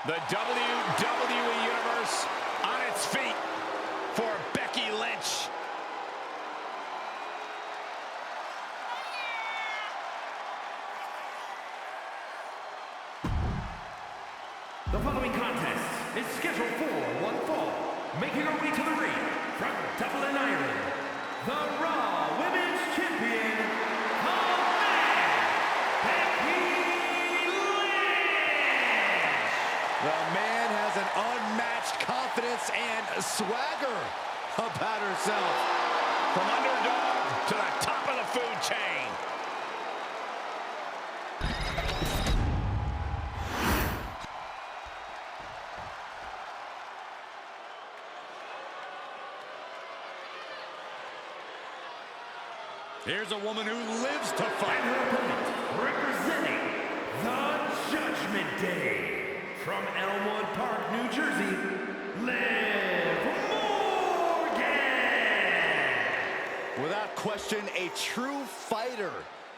The WWE Universe on its feet for Becky Lynch. The following contest is scheduled for one fall. Making her way to the ring from Dublin, Ireland, the Raw Women's Champion, Becky Lynch! The man has an unmatched confidence and swagger about herself. From underdog to the top of the food chain. Here's a woman who lives to fight. And her opponent, representing the Judgment Day, from Elmwood Park, New Jersey, Liv Morgan! Without question, a true fighter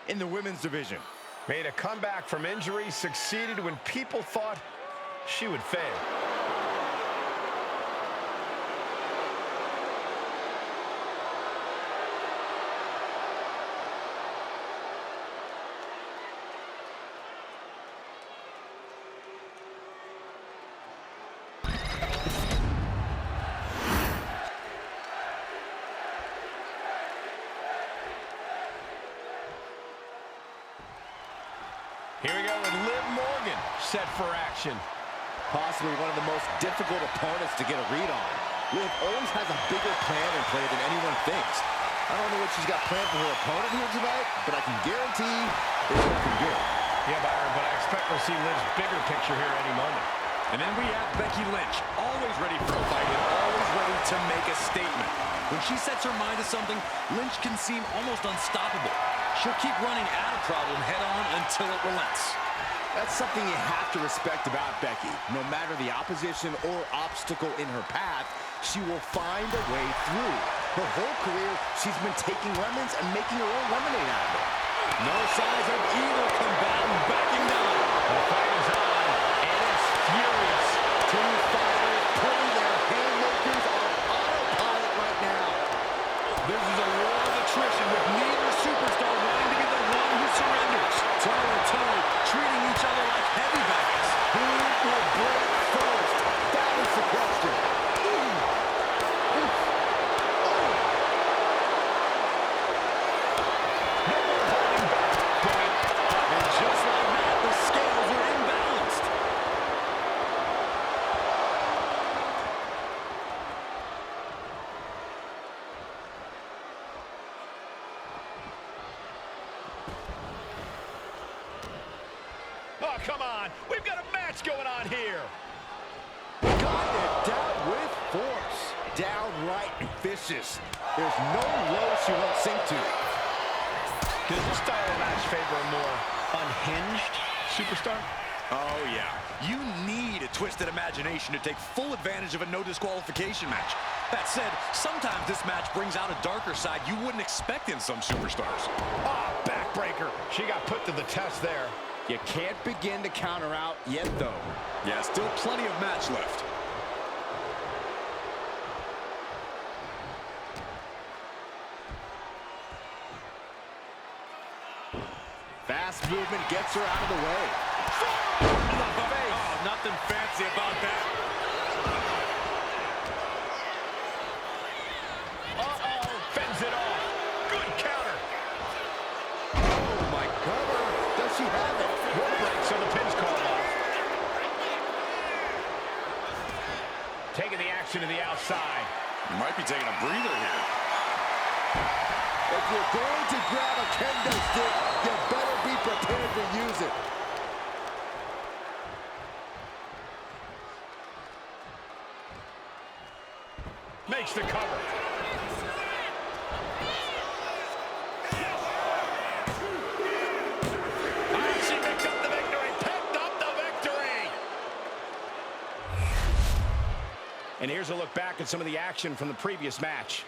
in the women's division. Made a comeback from injury, succeeded when people thought she would fail. Here we go with Liv Morgan, set for action. Possibly one of the most difficult opponents to get a read on. Liv always has a bigger plan in play than anyone thinks. I don't know what she's got planned for her opponent here tonight, but I can guarantee it's looking good. Yeah, Byron, but I expect we'll see Liv's bigger picture here any moment. And then we have Becky Lynch, always ready for a fight and always ready to make a statement. When she sets her mind to something, Lynch can seem almost unstoppable. She'll keep running at a problem head-on until it relents. That's something you have to respect about Becky. No matter the opposition or obstacle in her path, she will find a way through. Her whole career, she's been taking lemons and making her own lemonade out of it. No signs of either combatant backing down. The fight is on, and it's furious. Two fighters putting their haymakers on autopilot right now. This is a war of attrition with neither superstar wanting to be the one who surrenders. Toe-to-toe, treating each other like heavyweights. Who will break first? That is the question. And just like that, the scales are imbalanced. Oh, come on. We've got a match going on here. Got it down with force. Downright vicious. There's no low she won't sink to. Does the style of match favor a more unhinged superstar? Oh, yeah. You need a twisted imagination to take full advantage of a no disqualification match. That said, sometimes this match brings out a darker side you wouldn't expect in some superstars. Ah, backbreaker. She got put to the test there. You can't begin to counter out yet, though. Yeah, still plenty of match left. Fast movement gets her out of the way. Oh, nothing fancy about that. Uh-oh, fends it off. Good counter. Oh, my cover. Does she have it? One break, so the pin's called off. Taking the action to the outside. Might be taking a breather here. If you're going to grab a kendo stick, you better be prepared to use it. Makes the cover. She picked up the victory. Picked up the victory. And here's a look back at some of the action from the previous match.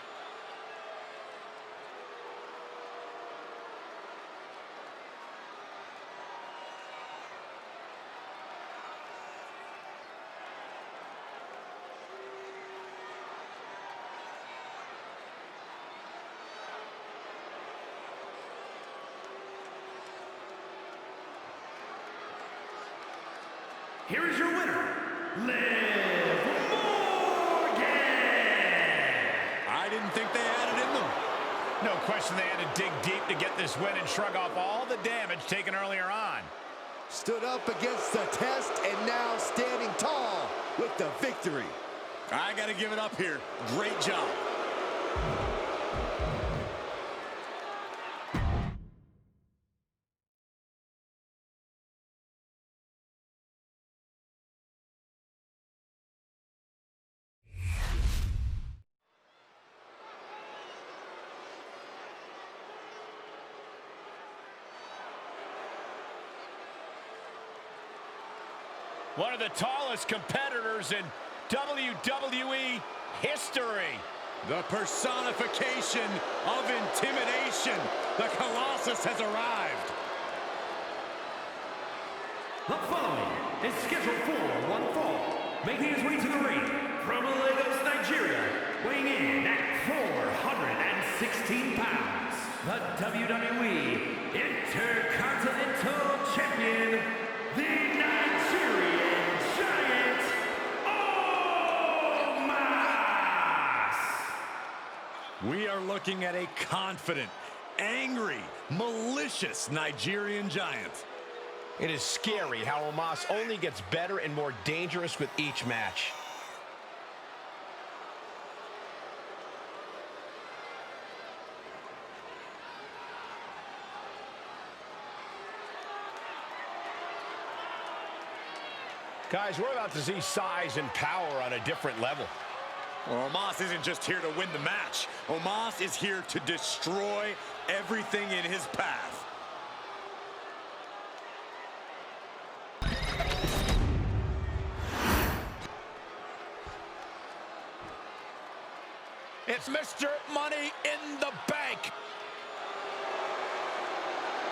here is your winner, Liv Morgan. I didn't think they had it in them. No question they had to dig deep to get this win and shrug off all the damage taken earlier on. Stood up against the test and now standing tall with the victory. I got to give it up here. Great job. One of the tallest competitors in WWE history. The personification of intimidation. The Colossus has arrived. The following is scheduled for one fall, making his way to the ring from Lagos, Nigeria, weighing in at 416 pounds, the WWE Intercontinental Champion, the Nigerian Giant, Omos! We are looking at a confident, angry, malicious Nigerian Giant. It is scary how Omos only gets better and more dangerous with each match. Guys, we're about to see size and power on a different level. Well, Omos isn't just here to win the match. Omos is here to destroy everything in his path. It's Mr. Money in the Bank.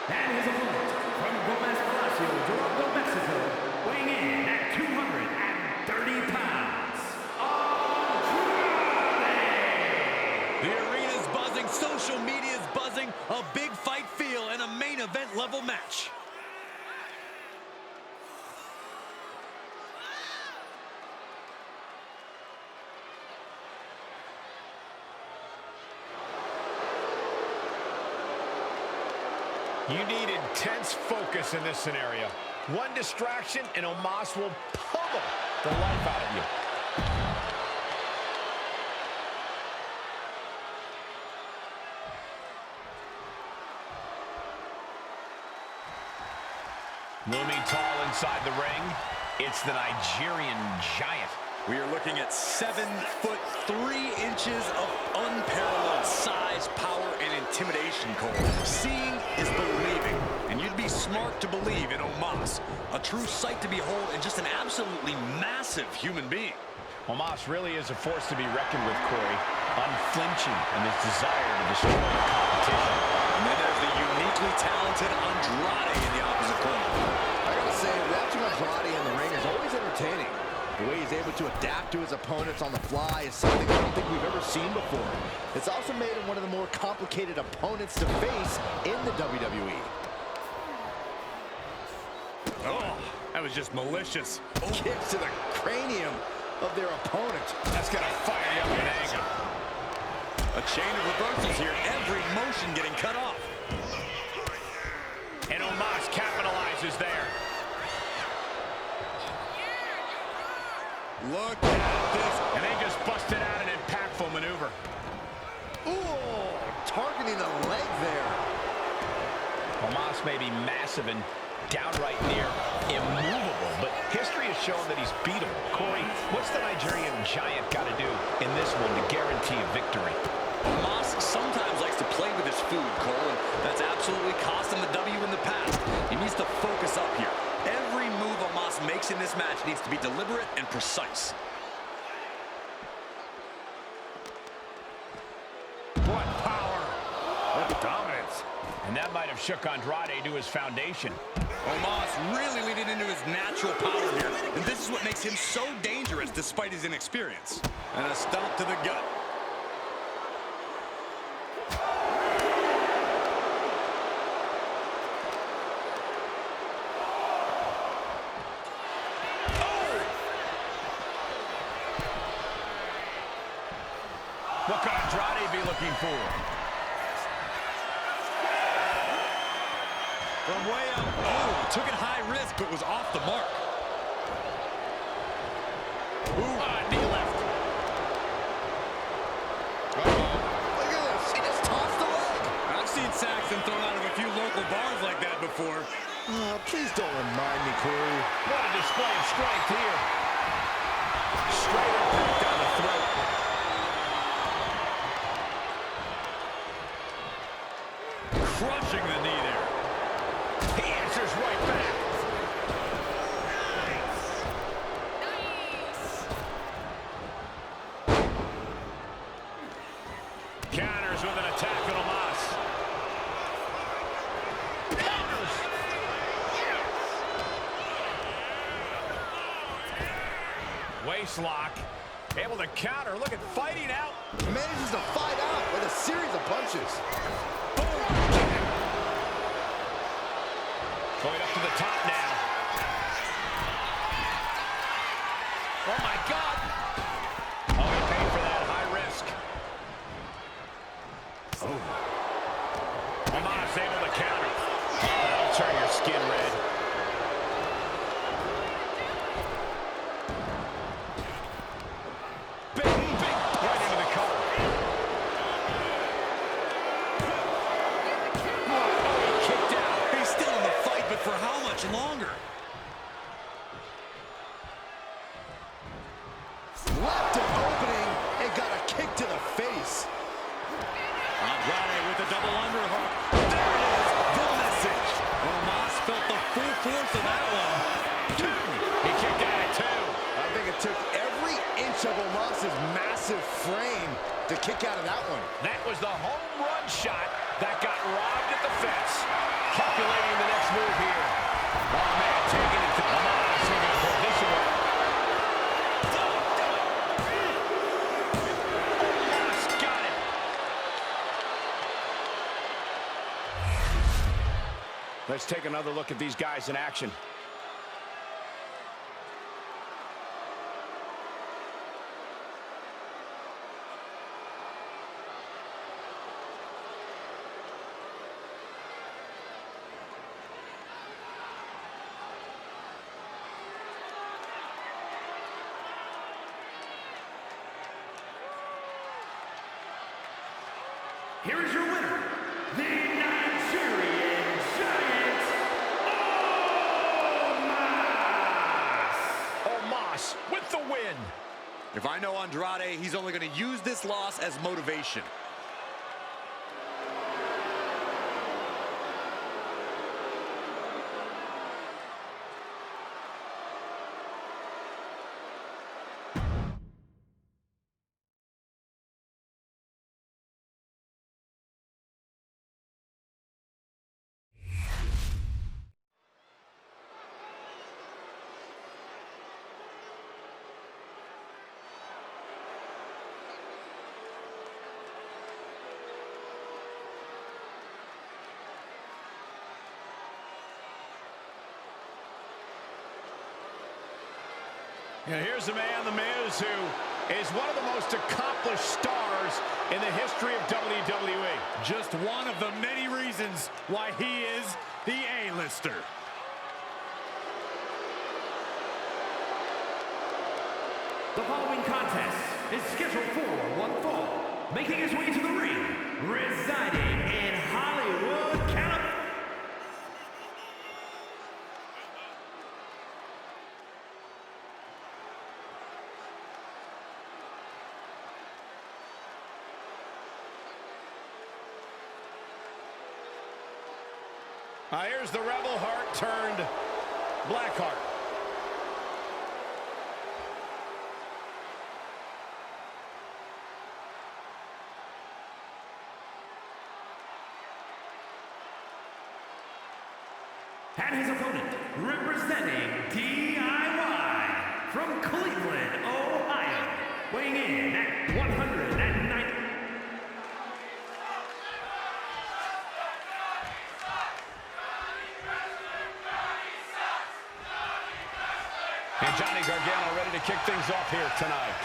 And his opponent from Gomez Palacio, Toronto, Mexico, weighing in at 230 pounds, Andrade! The arena's buzzing, social media's buzzing, a big fight feel and a main event level match. You need intense focus in this scenario. One distraction and Omos will pummel the life out of you. Looming tall inside the ring, it's the Nigerian Giant. We are looking at 7'3" of unparalleled size, power, and intimidation, Cole. Seeing is believing, and you'd be smart to believe in Omos. A true sight to behold and just an absolutely massive human being. Omos really is a force to be reckoned with, Corey. Unflinching in his desire to destroy the competition. And then there's the uniquely talented Andrade in the opposite corner. I gotta say, watching Andrade in the ring is always entertaining. The way he's able to adapt to his opponents on the fly is something I don't think we've ever seen before. It's also made him one of the more complicated opponents to face in the WWE. Oh, that was just malicious. Oh. Kicks to the cranium of their opponent. That's gonna fire you up in anger. A chain of reversals here, every motion getting cut off. And Omos capitalizes there. Look at this. And they just busted out an impactful maneuver. Ooh, targeting the leg there. Omos may be massive and downright near immovable, but history has shown that he's beatable. Corey, what's the Nigerian Giant got to do in this one to guarantee a victory? Omos sometimes likes to play with his food, Cole, and that's absolutely cost him the W in the past. He needs to focus up here. Every move Omos makes in this match needs to be deliberate and precise. What power! What dominance! And that might have shook Andrade to his foundation. Omos really leading into his natural power here, and this is what makes him so dangerous despite his inexperience. And a stomp to the gut. looking for. From way up. Oh, took it high risk, but was off the mark. Ooh, knee left. Look at this. He just tossed the leg. I've seen Saxton thrown out of a few local bars like that before. Please don't remind me, Corey. What a display of strength here. Straight impact down the throat. Crushing the knee there. He answers right back. Counters with an attack on Omos. Counters. Waist lock. Able to counter. Look at fighting out. Manages to fight out with a series of punches. Going up to the top now. Oh, my God. Oh, he paid for that. High risk. Oh. Omos able to counter. Oh, that'll turn your skin red. Big right into the cover. Oh, he kicked out. He's still in the fight, but for how much longer? Left an opening and got a kick to the face. Andrade with a double underhook. There it is, the message. Omos felt the full force of that one. He kicked out at two. I think it took every inch of Omos's massive frame to kick out of that one. That was the home run shot that got robbed at the fence. Calculating the next move here. Oh, man, taking it to Omos. He's going to put this away. Omos got it. Let's take another look at these guys in action. Here is your winner, the Nigerian Giant, Omos with the win. If I know Andrade, he's only going to use this loss as motivation. And here's a man, The Miz, who is one of the most accomplished stars in the history of WWE. Just one of the many reasons why he is the A-lister. The following contest is scheduled for one fall, making his way to the ring, residing in Hollywood, California. Here's the Rebel Heart turned Blackheart. And his opponent, representing DIY from Cleveland, Ohio, weighing in at 190. And Johnny Gargano ready to kick things off here tonight.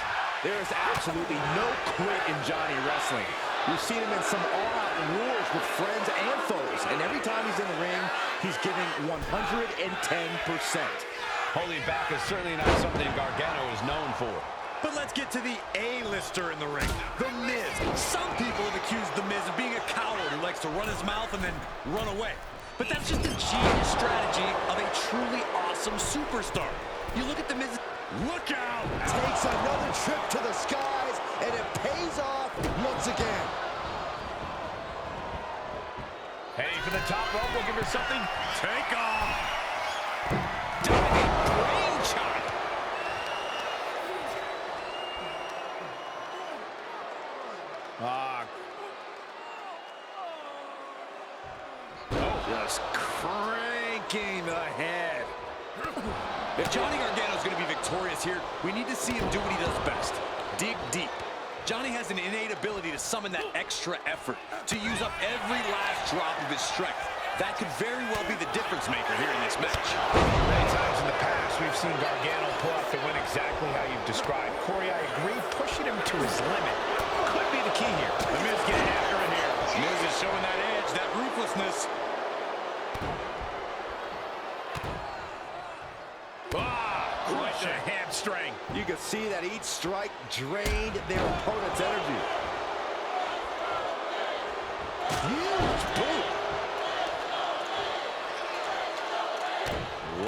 There is absolutely no quit in Johnny wrestling. We've seen him in some all-out wars with friends and foes, and every time he's in the ring, he's giving 110%. Holding back is certainly not something Gargano is known for. But let's get to the A-lister in the ring, The Miz. Some people have accused The Miz of being a coward who likes to run his mouth and then run away. But that's just a genius strategy of a truly awesome superstar. You look at The Miz. Look out! Takes another trip to the skies, and it pays off once again. Heading for the top rope, looking for something. Take off! Diving brain chop. Just cranking the head. If Johnny Gargano is going to be victorious here, we need to see him do what he does best. Dig deep. Johnny has an innate ability to summon that extra effort, to use up every last drop of his strength. That could very well be the difference maker here in this match. Many times in the past, we've seen Gargano pull out the win exactly how you've described. Corey, I agree, pushing him to his limit could be the key here. The Miz getting after him here. Miz is showing that edge, that ruthlessness. Right to the hamstring. You can see that each strike drained their opponent's energy. Huge boot.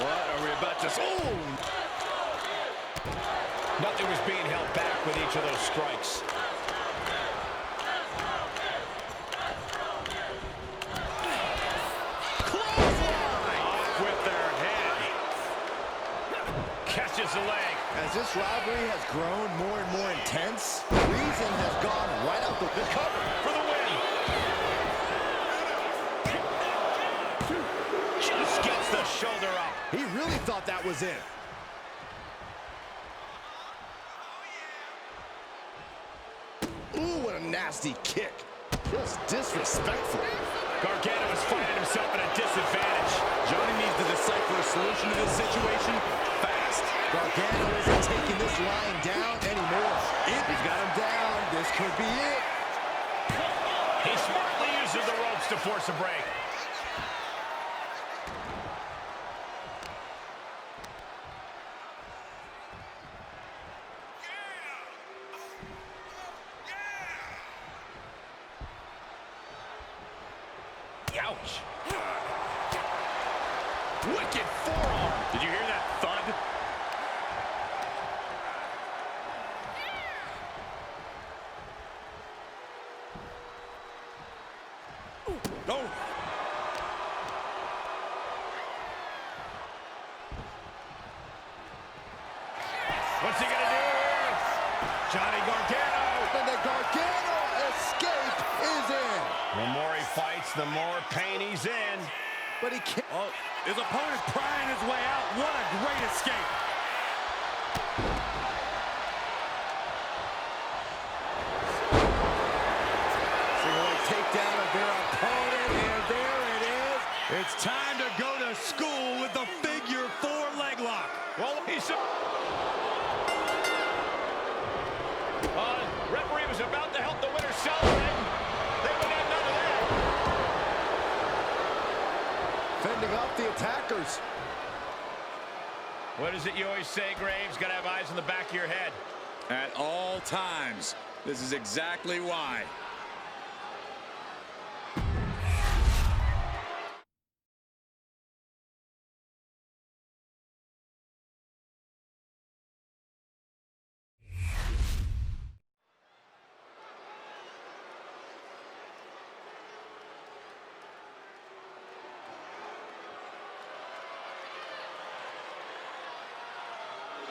What are we about to see? Nothing was being held back with each of those strikes. Off with their head. Catches the leg. As this rivalry has grown more and more intense, reason has gone right out the cover. For the win. Just gets the shoulder up. He really thought that was it. Ooh, what a nasty kick. Just disrespectful. Gargano is finding himself at a disadvantage. Johnny needs to decipher a solution to this situation fast. Gargano isn't taking this lying down anymore. He's got him down. This could be it. He smartly uses the ropes to force a break. Ouch. Wicked forearm. Did you hear that thud? No. What's he gonna do here? Johnny Gargano. And the Gargano escape is in. The more he fights, the more pain he's in. But he can't. Oh, his opponent's prying his way out. What a great escape. Single leg takedown of their opponent, and there it is. It's time to go to school with the figure 4 leg lock. Well, he's... referee was about to help the winner celebrate. They would have none of that. Fending off the attackers. What is it you always say, Graves? Gotta have eyes in the back of your head. At all times. This is exactly why.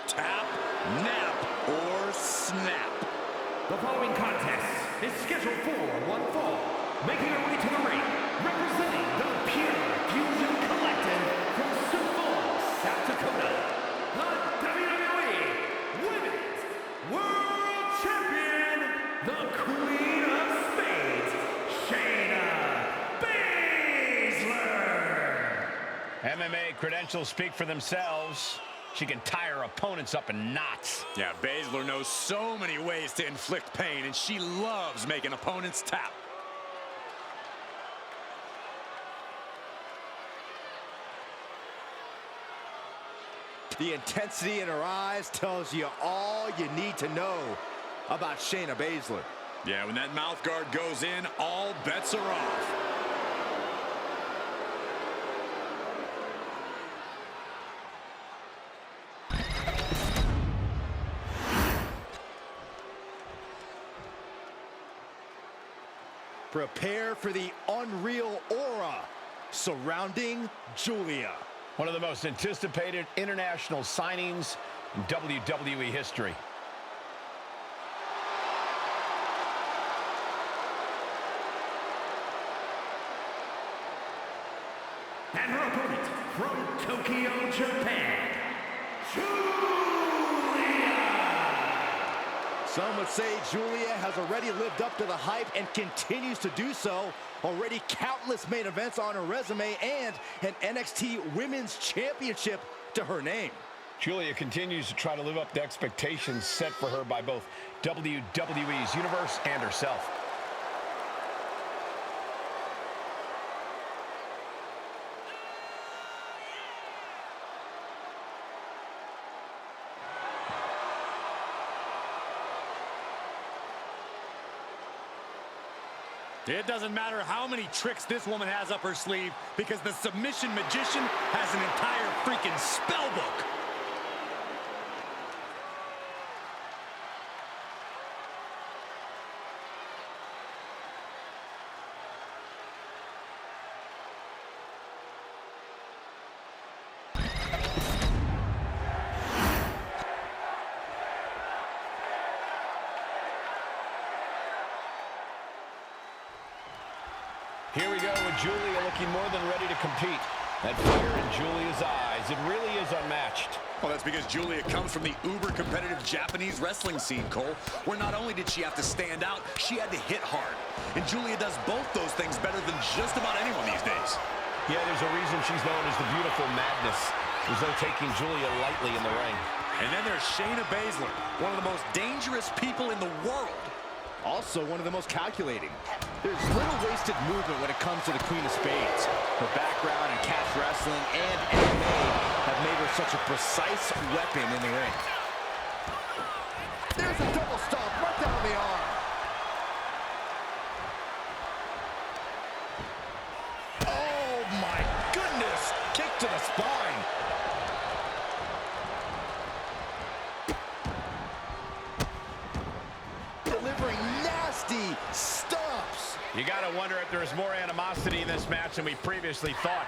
Tap, nap, or snap. The following contest is scheduled for one fall. Making her way to the ring, representing the Pure Fusion Collective from Sioux Falls, South Dakota, the WWE Women's World Champion, the Queen of Spades, Shayna Baszler. MMA credentials speak for themselves. she can tie her opponents up in knots. Yeah, Baszler knows so many ways to inflict pain, and she loves making opponents tap. The intensity in her eyes tells you all you need to know about Shayna Baszler. Yeah, when that mouth guard goes in, all bets are off. Prepare for the unreal aura surrounding Julia. One of the most anticipated international signings in WWE history. And her opponent from Tokyo, Japan, Julia! Some would say Julia has already lived up to the hype and continues to do so. Already countless main events on her resume and an NXT Women's Championship to her name. Julia continues to try to live up to expectations set for her by both WWE's universe and herself. It doesn't matter how many tricks this woman has up her sleeve, because the submission magician has an entire freaking spell book. Here we go with Julia looking more than ready to compete. That fire in Julia's eyes, it really is unmatched. Well, that's because Julia comes from the uber-competitive Japanese wrestling scene, Cole, where not only did she have to stand out, she had to hit hard. And Julia does both those things better than just about anyone these days. Yeah, there's a reason she's known as the Beautiful Madness. There's no taking Julia lightly in the ring. And then there's Shayna Baszler, one of the most dangerous people in the world. Also one of the most calculating. There's little wasted movement when it comes to the Queen of Spades. Her background in catch wrestling and MMA have made her such a precise weapon in the ring. There's a double stomp right down the arm. Oh my goodness! Kick to the spine. Delivering nasty stomps. You gotta wonder if there's more animosity in this match than we previously thought.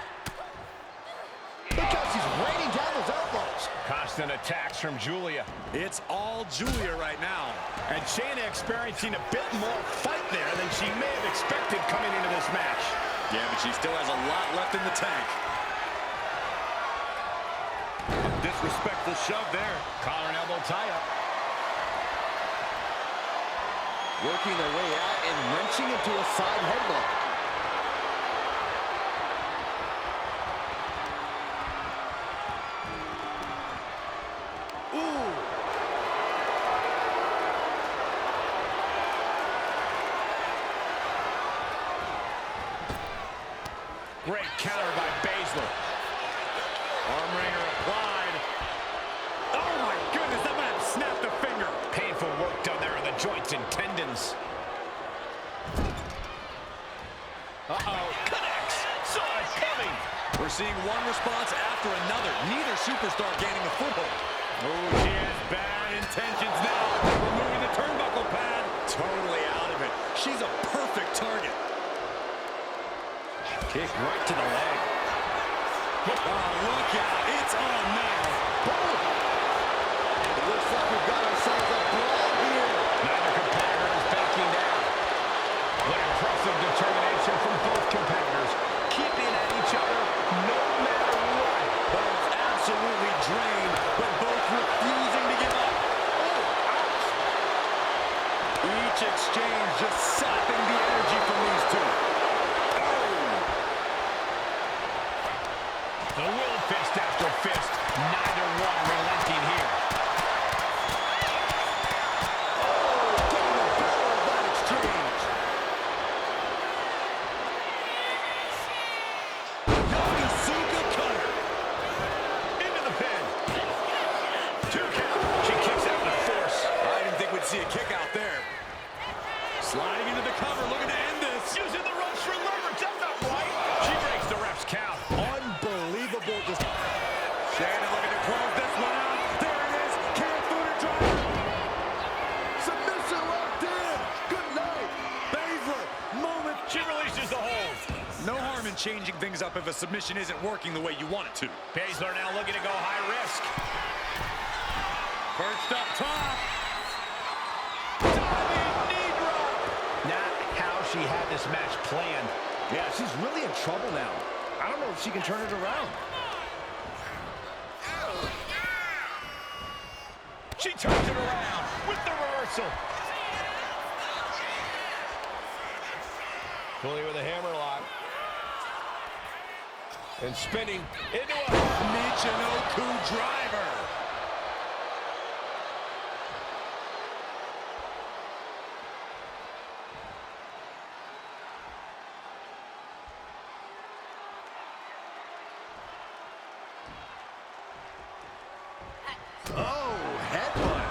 Because she's raining down those elbows. Constant attacks from Julia. It's all Julia right now. And Shayna experiencing a bit more fight there than she may have expected coming into this match. Yeah, but she still has a lot left in the tank. A disrespectful shove there. Collar and elbow tie-up. Working their way out and wrenching into a side headlock. Ooh. Great counter by Baszler. Arm wringer applied. Oh my goodness, that might have snapped a finger. Painful work done there on the joints and tendons. Uh-oh, connects. Saw it coming. We're seeing one response after another. Neither superstar gaining a foothold. Oh, she has bad intentions now. Removing the turnbuckle pad. Totally out of it. She's a perfect target. Kick right to the leg. Oh, look out. It's on now. Boom. It looks like we've got ourselves a brawl here. Neither competitor is backing down. What impressive determination from both competitors, keeping at each other no matter what. But it's absolutely drained, but both refusing to give up. Oh, ouch. Each exchange just sapping the energy from these two. The will fist after fist, neither one 2 count. She kicks out with force. I didn't think we'd see a kick out there. Sliding into the cover, looking to end this. Using the ropes for leverage. That's not right. She breaks the ref's count. Unbelievable. Shannon looking to close this one out. There it is. Can't foot her driver. Submission locked in. Good night. Baszler, moment. She releases the hold. No harm in changing things up if a submission isn't working the way you want it to. Baszler now looking to go high risk. Perched up top. Diving knee drop. Not how she had this match planned. Yeah, she's really in trouble now. I don't know if she can turn it around. She turns it around with the reversal. Pulling with a hammer lock. And spinning into a Michinoku driver. Oh, headbutt.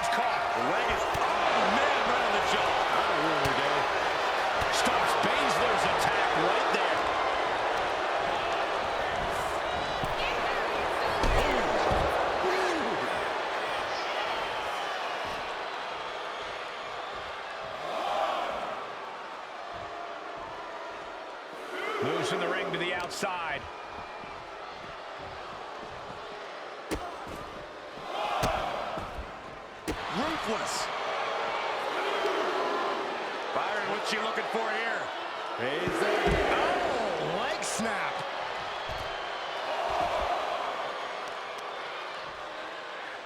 legs caught. The leg is, oh man, right on the jaw. That'll ruin her day. Stops Baszler's attack right there. Moves from the ring to the outside. Ruthless. Byron, what's she looking for here? Oh, leg snap.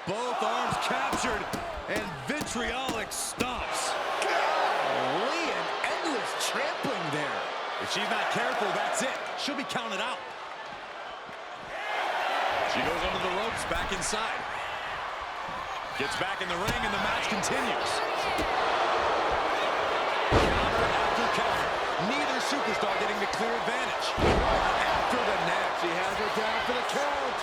Both arms captured, and vitriolic stomps. Golly, an endless trampling there. If she's not careful, that's it. She'll be counted out. She goes under the ropes, back inside. Gets back in the ring, and the match continues. Counter after counter. Neither superstar getting the clear advantage. After the neck, she has her down for the count.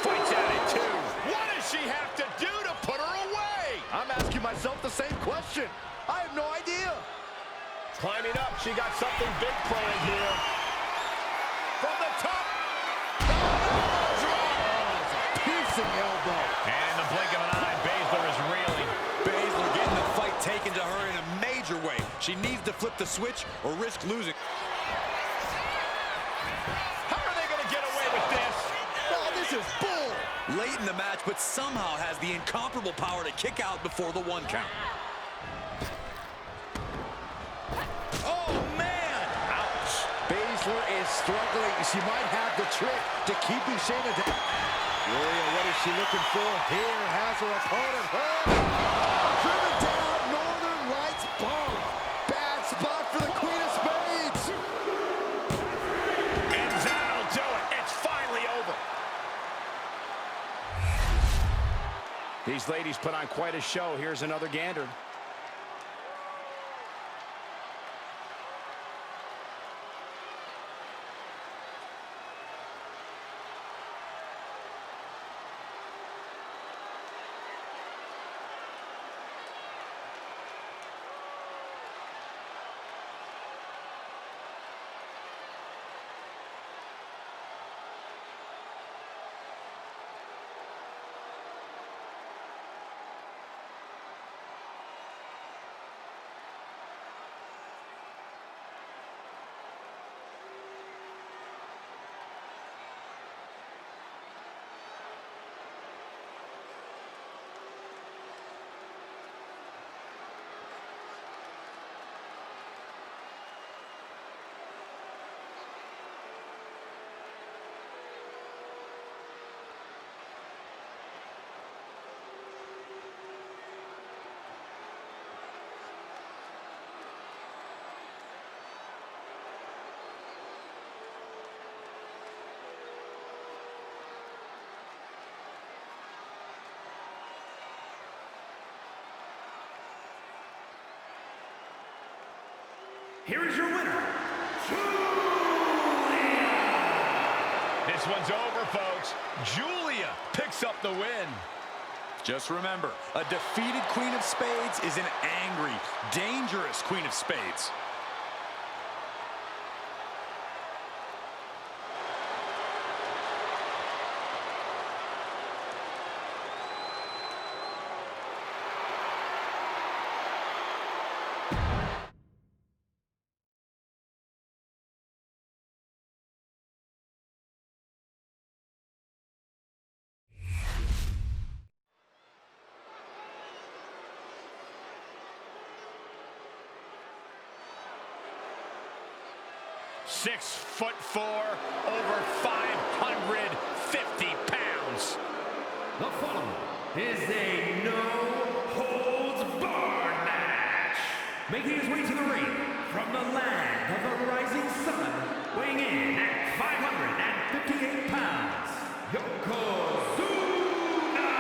Fights out at 2. What does she have to do to put her away? I'm asking myself the same question. I have no idea. Climbing up, she got something big planned here. From the top. Piercing elbow. And in the blink of an eye, Baszler is reeling. Baszler getting the fight taken to her in a major way. She needs to flip the switch or risk losing. How are they going to get away with this? Oh, this is bull. Late in the match, but somehow has the incomparable power to kick out before the 1 count. Oh, man! Ouch. Baszler is struggling. She might have the trick to keeping Shayna down. Julia, what is she looking for? Here has her opponent. Driven down, Northern Lights bomb. Bad spot for the Queen of Spades. And that'll do it. It's finally over. These ladies put on quite a show. Here's another gander. here is your winner, Julia. This one's over, folks. Julia picks up the win. Just remember, a defeated Queen of Spades is an angry, dangerous Queen of Spades. .6'4", over 550 pounds. The following is a no-holds-barred match. Making his way to the ring from the land of the rising sun, weighing in at 558 pounds, Yokozuna.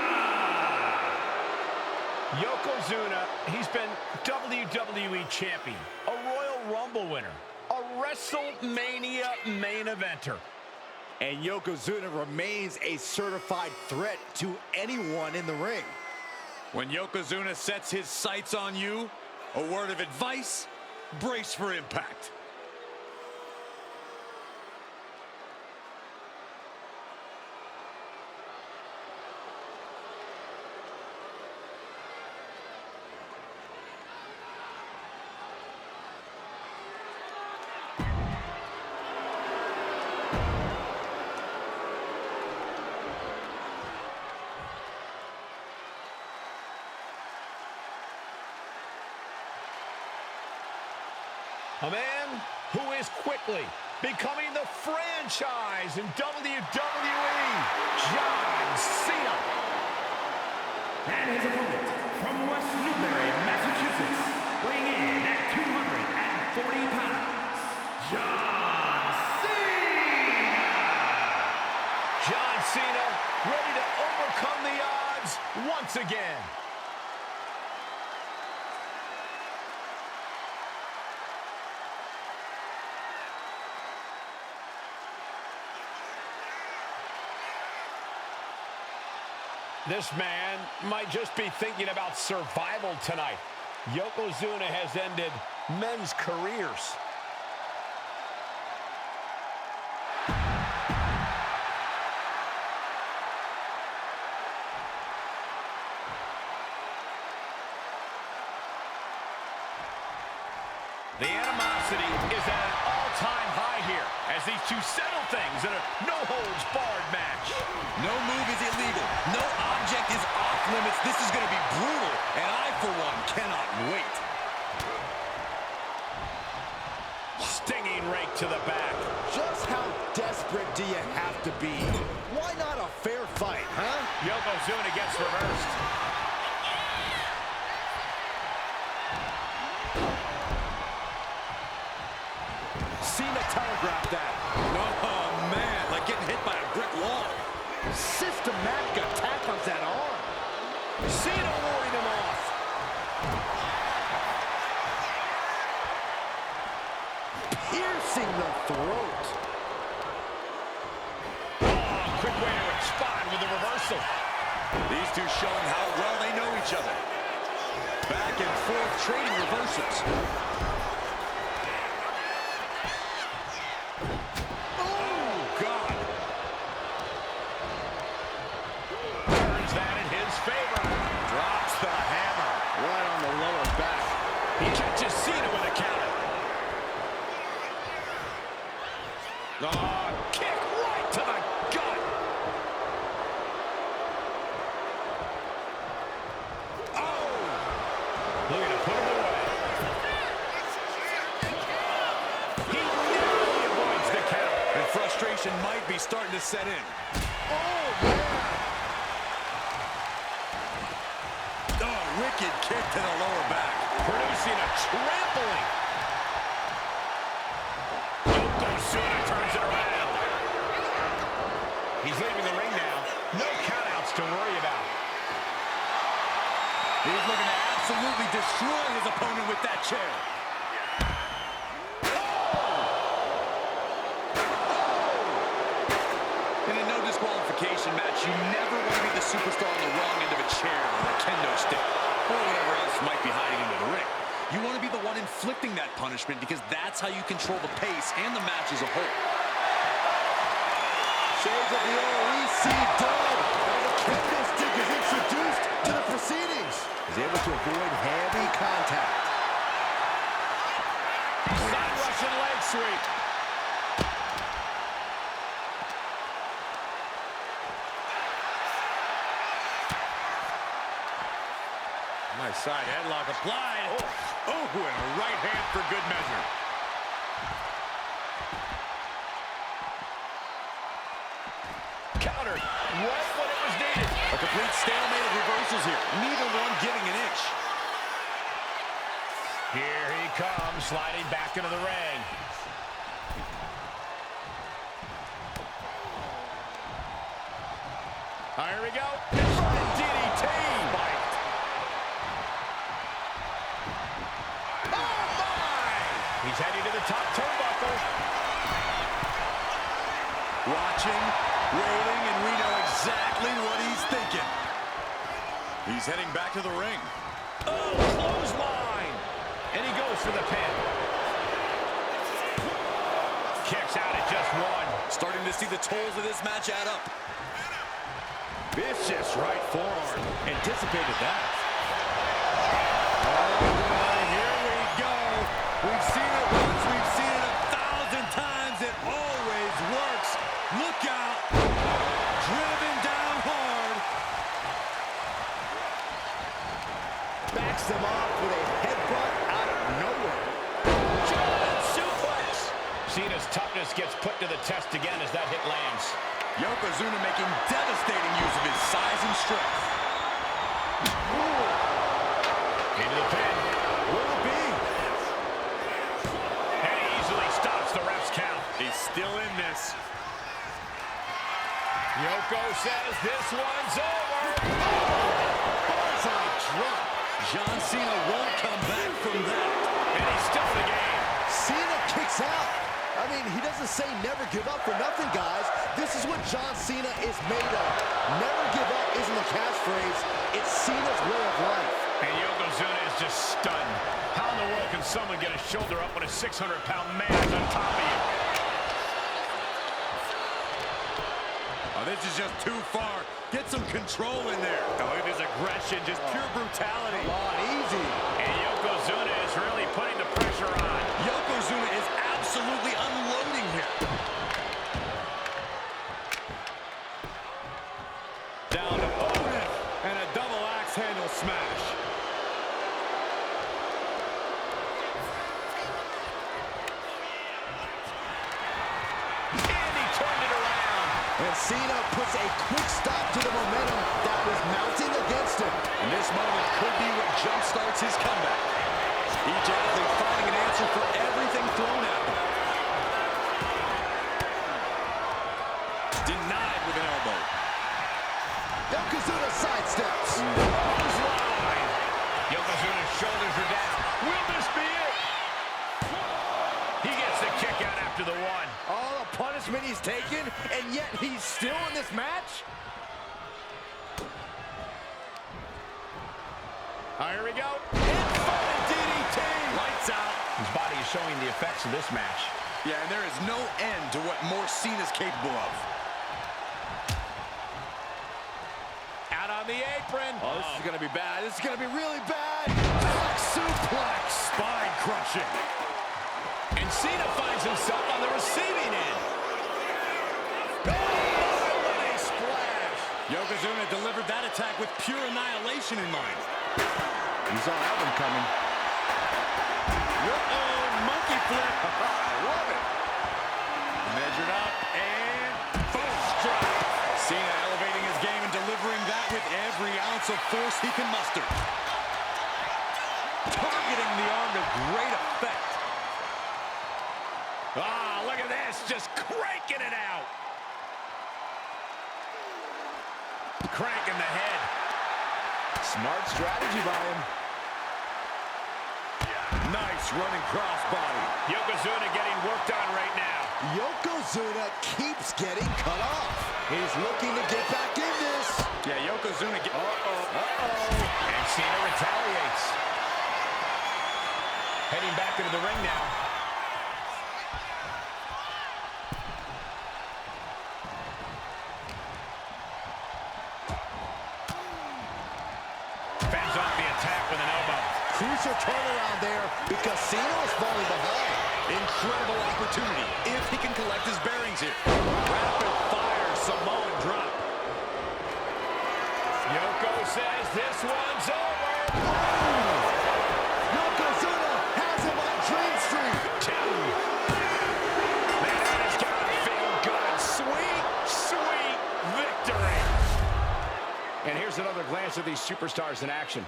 Yokozuna, he's been WWE champion, a Royal Rumble winner, a WrestleMania main eventer. And Yokozuna remains a certified threat to anyone in the ring. When Yokozuna sets his sights on you, a word of advice, brace for impact. A man who is quickly becoming the franchise in WWE, John Cena. And his opponent from West Newbury, Massachusetts, weighing in at 240 pounds, John Cena. John Cena ready to overcome the odds once again. This man might just be thinking about survival tonight. Yokozuna has ended men's careers. The animosity is at an all-time high here as these two settle things in a no-holds-barred match. No move is illegal. No object is off limits. This is going to be brutal, and I, for one, cannot wait. Stinging rake to the back. Just how desperate do you have to be? Why not a fair fight, huh? Yokozuna gets reversed. Cena telegraphed that. Oh, man, like getting hit by a brick wall. Systematic attack on that arm. Cena warding him off. Piercing the throat. Oh, quick way to respond with the reversal. These two showing how well they know each other. Back and forth trading reversals. Oh, God. Turns that in his favor. Drops the hammer. Right on the lower back. He catches Cena with a counter. Oh, kick right to the gut. Oh! Looking to put him away. He narrowly avoids the count. And frustration might be starting to set in. Oh, man. Oh, wicked kick to the lower back. Producing a trampling. Yokozuna turns it around. He's leaving the ring now. No countouts to worry about. He's looking to absolutely destroy his opponent with that chair. match, you never want to be the superstar on the wrong end of a chair or a kendo stick, or whatever else might be hiding into the ring. You want to be the one inflicting that punishment because that's how you control the pace and the match as a whole. Shades of the old EC dub as a kendo stick is introduced to the proceedings. Is able to avoid heavy contact. Side Russian leg sweep. Nice side headlock applied. Oh, and a right hand for good measure. Countered right when it was needed. A complete stalemate of reversals here. Neither one giving an inch. Here he comes, sliding back into the ring. Here we go. Inverted DDT. Spiked. Oh, my! He's heading to the top turnbuckle. Watching, waiting, and we know exactly what he's thinking. He's heading back to the ring. Oh, clothesline. And he goes for the pin. Kicks out at just one. Starting to see the tolls of this match add up. Vicious right forearm. Anticipated that. Oh, here we go. We've seen it once. We've seen it 1,000 times. It always works. Look out. Driven down hard. Backs them off with a headbutt out of nowhere. German suplex. Cena's toughness gets put to the test again as that hit lands. Yokozuna making devastating use of his size and strength. Into the pin. Will it be? And he easily stops the ref's count. He's still in this. Yoko says this one's over. Bullseye drop. John Cena won't come back from that. And he's still in the game. Cena kicks out. I mean, he doesn't say never give up for nothing, guys. This is what John Cena is made of. Never give up isn't a catchphrase. It's Cena's way of life. And Yokozuna is just stunned. How in the world can someone get a shoulder up when a 600-pound man is on top of you? Oh, this is just too far. Get some control in there. Oh, look at his aggression, just pure brutality. Come on, easy. And Yokozuna is really putting the pressure on. Yokozuna is absolutely unloading here. Down to opponent and a double axe handle smash. And he turned it around. And Cena puts a quick stop to the momentum that was mounting against him. And this moment could be what jumpstarts his comeback. Each athlete finding an answer for everything thrown at them. Denied with an elbow. Yokozuna sidesteps. Clothesline. Yokozuna's shoulders are down. Will this be it? He gets the kick out after the one. All the punishment he's taken, and yet he's still in this match? Here we go. Inverted DDT. Lights out. His body is showing the effects of this match. Yeah, and there is no end to what more Cena's capable of. Out on the apron. Oh, this is going to be bad. This is going to be really bad. Back suplex. Spine crushing. And Cena finds himself on the receiving end. Oh, what a splash. Yokozuna delivered that attack with pure annihilation in mind. You saw that one coming. Monkey flip. I love it. Measured up and boom, strike. Cena elevating his game and delivering that with every ounce of force he can muster. Targeting the arm to great effect. Ah, look at this, just cranking it out. Cranking the head. Smart strategy by him. Nice running crossbody. Yokozuna getting worked on right now. Yokozuna keeps getting cut off. He's looking to get back in this. Yeah, Yokozuna. And Cena retaliates. Heading back into the ring now. Fends off the attack with an elbow. Crucial turnaround there because Cena was falling behind. Incredible opportunity if he can collect his bearings here. Rapid fire Samoan drop. Yoko says this one's over. Yokozuna has him on Dream Street. Two. Man, that has got to feel good. Sweet, sweet victory. And here's another glance at these superstars in action.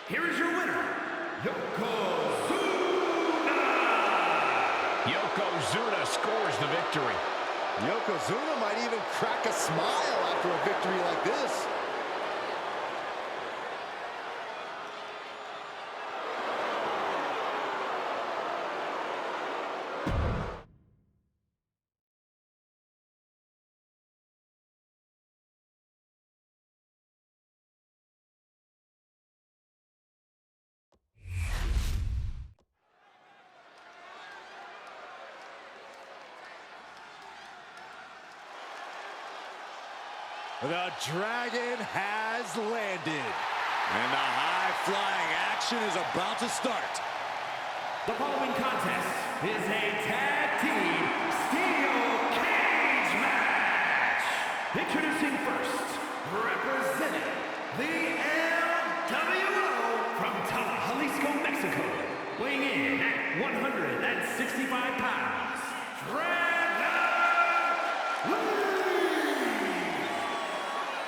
Here is your winner, Yokozuna! Yokozuna scores the victory. Yokozuna might even crack a smile after a victory like this. The Dragon has landed. And the high-flying action is about to start. The following contest is a tag team steel cage match. Introducing first, representing the LWO from Tala, Jalisco, Mexico, weighing in at 165 pounds,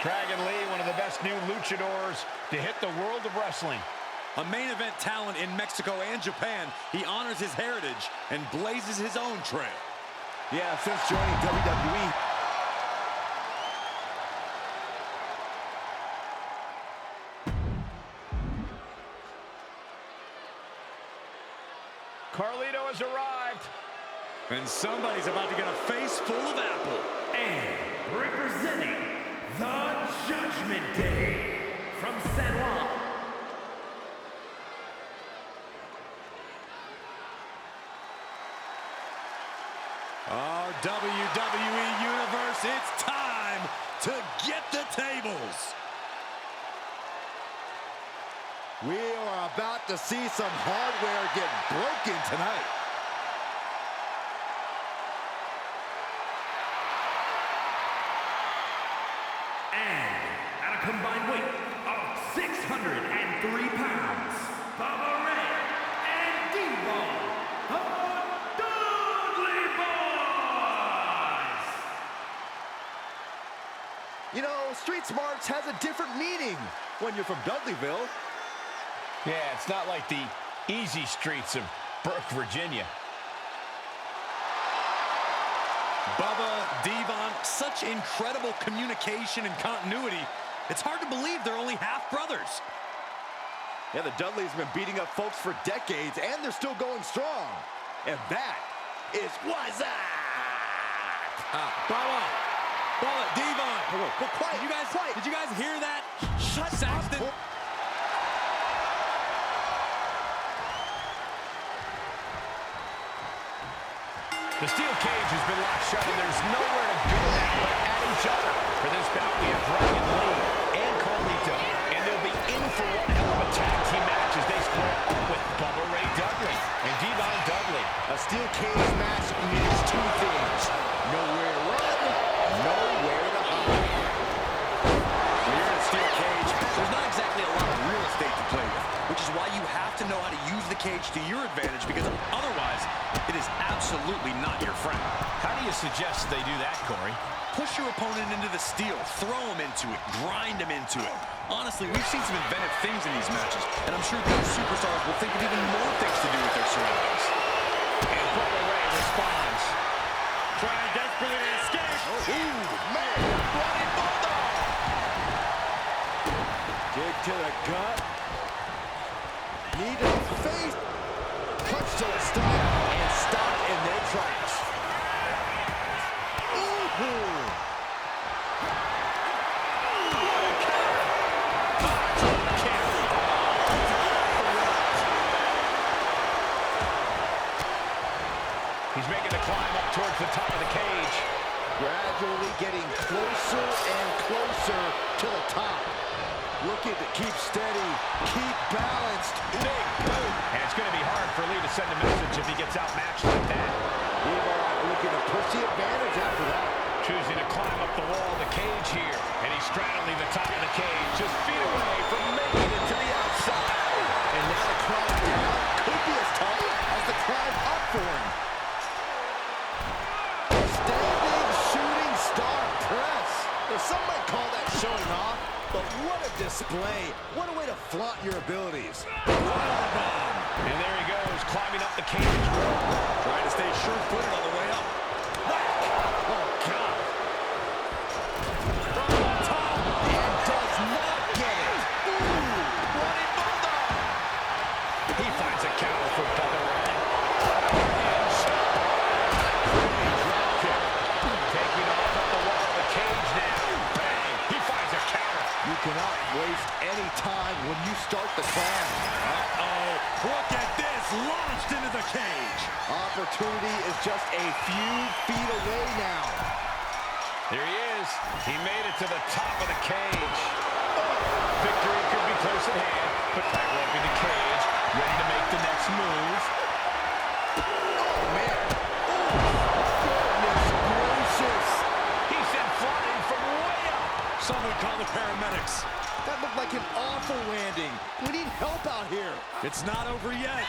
Dragon Lee, one of the best new luchadors to hit the world of wrestling. A main event talent in Mexico and Japan, he honors his heritage and blazes his own trail. Yeah, since joining WWE, Carlito has arrived. And somebody's about to get a face full of apple. And representing the Judgment Day from San Juan, Our WWE Universe, it's time to get the tables. we are about to see some hardware get broken tonight. and at a combined weight of 603 pounds, Bubba Ray and Devon, the Dudley Boys. You know, Street Smarts has a different meaning when you're from Dudleyville. Yeah, it's not like the easy streets of Burke, Virginia. Bubba, Devon, such incredible communication and continuity. It's hard to believe they're only half brothers. Yeah, the Dudleys have been beating up folks for decades, and they're still going strong. And that is what's up. Bubba, Devon. Well, quiet, Did you guys hear that? Shut Saxton. up. The steel cage has been locked shut, and there's nowhere to go now but at each other. For this bout, we have Dragon Lee and Carlito, and they'll be in for one hell of a tag team match as they steel cage match means two things. Nowhere to run, nowhere to hide. When you're in a steel cage, there's not exactly a lot of real estate to play with, which is why you have to know how to use the cage to your advantage, because otherwise, it is absolutely not your friend. How do you suggest they do that, Corey? Push your opponent into the steel, throw him into it, grind him into it. Honestly, we've seen some inventive things in these matches, and I'm sure these superstars will think of even more things to do with their surroundings. And Bully Ray responds. Trying desperately to escape. Ooh, man, running bulldog. Kick to the gut. Knee to the face. Punch to the stomach, and stop in their tracks. Ooh. He's making the climb up towards the top of the cage. Gradually getting closer and closer to the top. Looking to keep steady, keep balanced. Big boot. And it's going to be hard for Lee to send a message if he gets outmatched like that. Levi looking to push the advantage after that. Choosing to climb up the wall of the cage here. And he's straddling the top of the cage, just feet away from making it to the outside. And now the climb down could be as tough as the climb up for him. Standing shooting star press. Now, some might call that showing off, but what a display. What a way to flaunt your abilities. And there he goes, climbing up the cage wall. Trying to stay sure-footed on the way up. Oh, God. From the top, and does not get it. Ooh, running bulldog. He finds a counter for Bubba Ray. Taking off up the wall of the cage now. Bang! He finds a counter. You cannot waste any time when you start the climb. Uh-oh. Look at this. Launched into the cage. Opportunity is just a few feet away now. There he is. He made it to the top of the cage. Victory could be close at hand, but tightrope in the cage, ready to make the next move. Oh, man. Goodness gracious. He sent flying from way up. Someone call the paramedics. That looked like an awful landing. We need help out here. It's not over yet.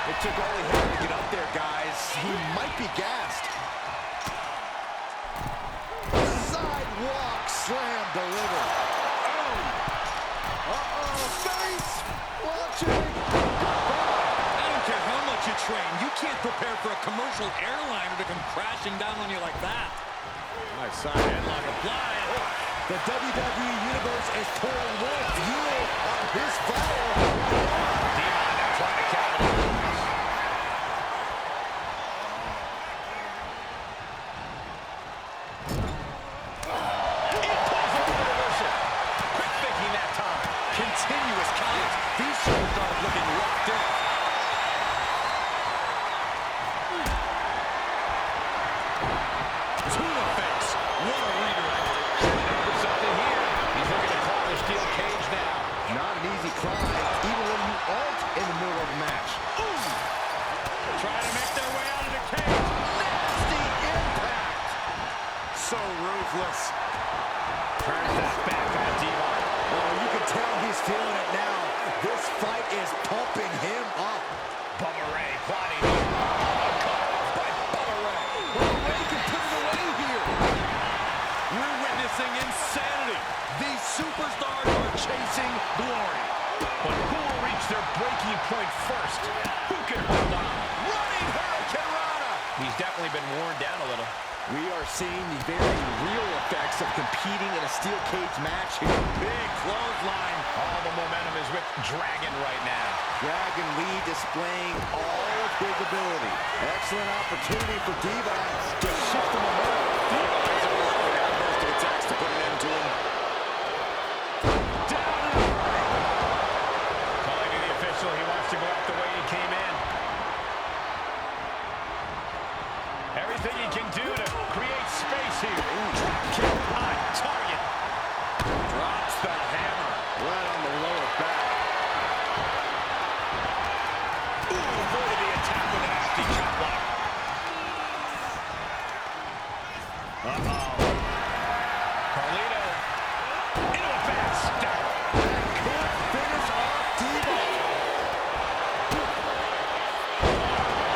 It took all he had to get up there, guys. He might be gassed. Sidewalk slam delivered. Uh-oh, face. Watching. I don't care how much you train. You can't prepare for a commercial airliner to come crashing down on you like that. Nice side headlock applied. The WWE Universe is pouring more fuel on his fire. Devon now trying to capitalize. He pulls over the reversal. Quick thinking that time. Continuous counts. These superstars looking locked in. To the face. What a redirect. For something here. He's looking to claw the steel cage now. Not an easy climb, even when you aren't in the middle of a match. Ooh. Trying to make their way out of the cage. Nasty impact. So ruthless. Turns that back on Devon. Oh, you can tell he's feeling it now. This fight is pumping him up. Bubba Ray plotting. Cut off by Bubba Ray. Well, Ray can put it away here. We're witnessing insanity. These superstars are chasing glory. But who will reach their breaking point first? Who can hold on? Running Hurricane Rana. He's definitely been worn down a little. We are seeing the very real effects of competing in a steel cage match here. Big clothesline. All the momentum is with Dragon right now. Dragon Lee displaying all of his ability. Excellent opportunity for Devon to shift the momentum. Devon isn't allowing that burst of attacks to put an end to him. Down in the ring. Calling to the official, he wants to go out the way he came in. Everything he can do to create space here. Drop kick on target. Drops the hammer. Right on the lower back. Ooh, avoided the attack with a nasty chop block. Carlito into a bad step. Could finish off Devo.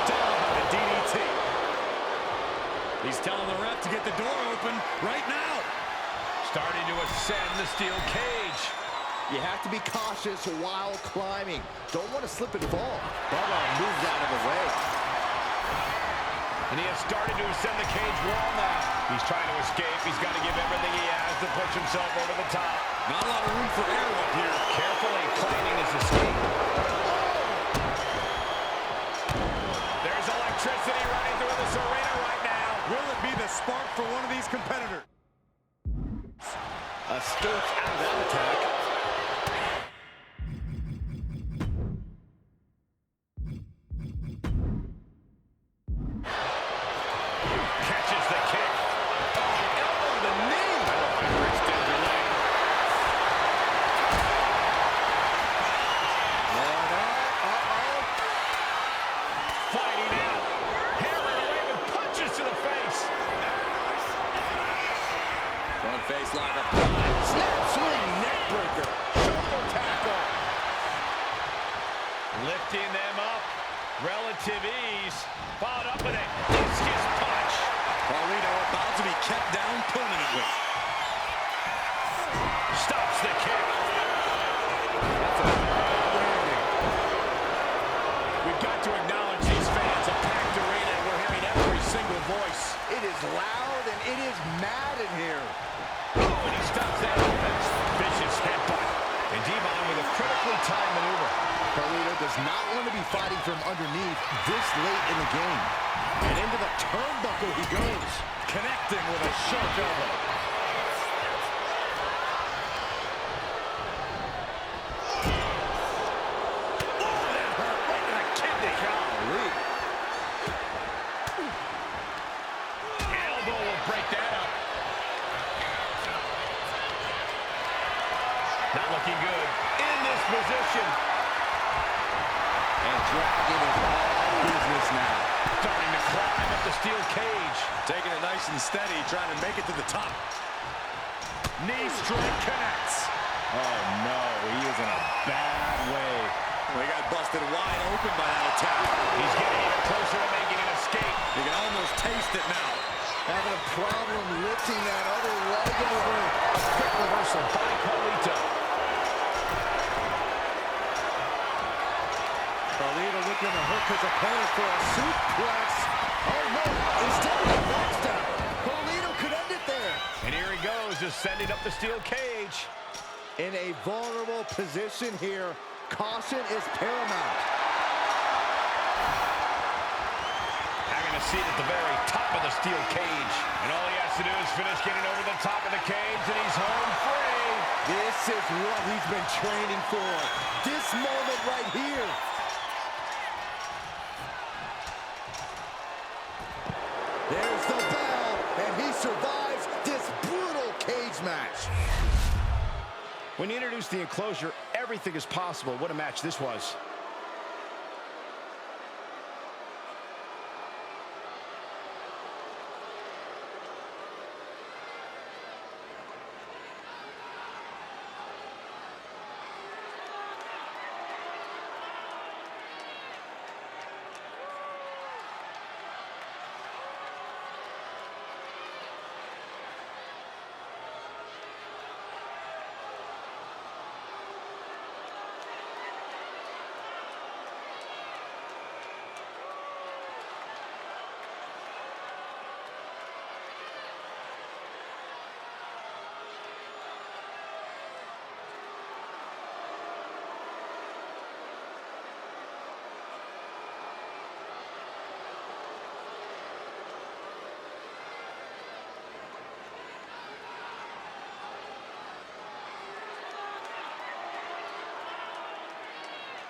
Down by the DDT. He's telling the ref to get the door open right now. Starting to ascend the steel cage. You have to be cautious while climbing. Don't want to slip and fall. Bubba moves out of the way. And he has started to ascend the cage wall now. He's trying to escape. He's got to give everything he has to push himself over the top. Not a lot of room for error up here. Carefully planning his escape. There's electricity running through this arena right now. Will it be the spark for one of these competitors? Escapes out of that attack. Catches the kick. Elbow to the knee. Extends the leg. Fighting out. Hammered away with punches to the face. Front face lock up. Snap swing, neck breaker. Shoulder tackle. Lifting them up. Relative ease. Followed up with a discus punch. Carlito about to be kept down permanently. Stops the kick. That's a bad landing. We've got to acknowledge these fans. A packed arena. We're hearing every single voice. It is loud and it is mad in here. Oh, and he stops that offense. Vicious headbutt. And Devon with a critically timed maneuver. Carlito does not want to be fighting from underneath this late in the game. And into the turnbuckle he goes. Connecting with a sharp elbow. Oh, that hurt right in the kidney. Golly. Elbow will break that up. Not looking good. In this position. And Dragon is all business now. Starting to climb up the steel cage. Taking it nice and steady, trying to make it to the top. Knee strike connects. Oh no, he is in a bad way. We got busted wide open by that attack. He's getting even closer to making an escape. You can almost taste it now. Having a problem lifting that other leg over. A quick reversal by Carlito. Carlito looking to hook his opponent for a suplex. Oh no, instead of a knockdown. Carlito could end it there. And here he goes, ascending up the steel cage. In a vulnerable position here, caution is paramount. Having a seat at the very top of the steel cage. And all he has to do is finish getting over the top of the cage, and he's home free. This is what he's been training for. This moment right here. There's the bell, and he survives this brutal cage match. When you introduce the enclosure, everything is possible. What a match this was.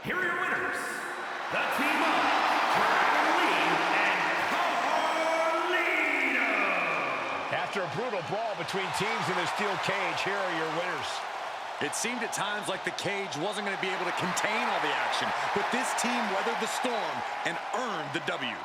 Here are your winners, the team of Dragon Lee and Carlito. After a brutal brawl between teams in the steel cage, here are your winners. It seemed at times like the cage wasn't going to be able to contain all the action, but this team weathered the storm and earned the W.